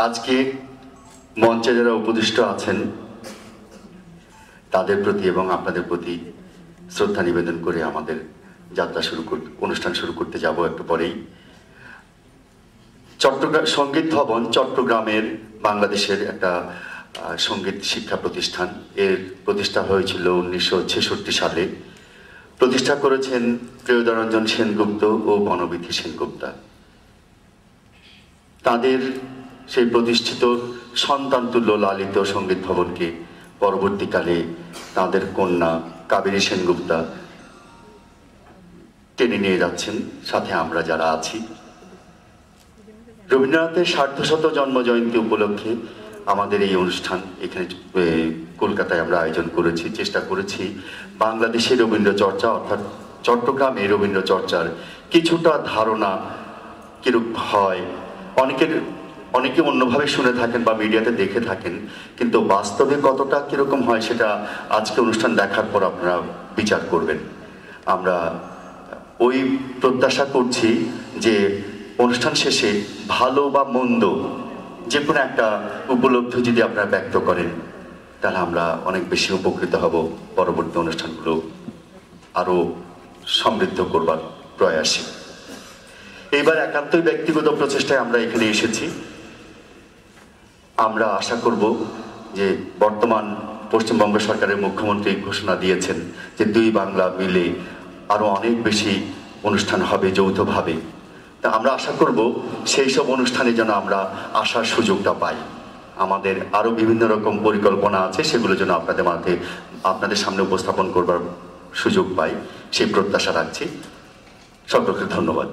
আজকে মঞ্চে যারা উপদিষ্ট আছেন তাদের প্রতি এবং আপনাদের প্রতি শ্রদ্ধা নিবেদন করে আমাদের যাত্রা অনুষ্ঠান শুরু করতে যাব একটু পরেই। চট্টগ্রাম সঙ্গীত ভবন চট্টগ্রামের বাংলাদেশের একটা সঙ্গীত শিক্ষা প্রতিষ্ঠান। এর প্রতিষ্ঠা হয়েছিল 1966 সালে। প্রতিষ্ঠা করেছেন প্রিয়দরঞ্জন সেনগুপ্ত ও বনবিথি সেনগুপ্তা। তাদের সেই প্রতিষ্ঠিত সন্তানতুল্য লালিত সঙ্গীত ভবনকে পরবর্তীকালে তাদের কন্যা কাবেরী সেনগুপ্তা টেনে নিয়ে যাচ্ছেন, সাথে আমরা যারা আছি। রবীন্দ্রনাথের ১৫০ জন্মজয়ন্তী উপলক্ষে আমাদের এই অনুষ্ঠান এখানে কলকাতায় আমরা আয়োজন করেছি। চেষ্টা করেছি বাংলাদেশের রবীন্দ্র চর্চা অর্থাৎ চট্টগ্রামে রবীন্দ্র চর্চার কিছুটা ধারণা কিরূপ হয়। অনেকে অন্যভাবে শুনে থাকেন বা মিডিয়াতে দেখে থাকেন, কিন্তু বাস্তবে কতটা কিরকম হয় সেটা আজকে অনুষ্ঠান দেখার পর আপনারা বিচার করবেন। আমরা ওই প্রত্যাশা করছি যে অনুষ্ঠান শেষে ভালো বা মন্দ যে কোনো একটা উপলব্ধি যদি আপনারা ব্যক্ত করেন তাহলে আমরা অনেক বেশি উপকৃত হব পরবর্তী অনুষ্ঠানগুলো আরো সমৃদ্ধ করবার প্রয়াসে। এইবার একান্তই ব্যক্তিগত প্রচেষ্টায় আমরা এখানে এসেছি। আমরা আশা করব যে বর্তমান পশ্চিমবঙ্গ সরকারের মুখ্যমন্ত্রী ঘোষণা দিয়েছেন যে দুই বাংলা মিলে আরো অনেক বেশি অনুষ্ঠান হবে যৌথভাবে। তা আমরা আশা করব সেই সব অনুষ্ঠানে যেন আমরা আসার সুযোগটা পাই। আমাদের আরো বিভিন্ন রকম পরিকল্পনা আছে, সেগুলো যেন আপনাদের সামনে উপস্থাপন করবার সুযোগ পাই সেই প্রত্যাশা রাখছি। সকলকে ধন্যবাদ।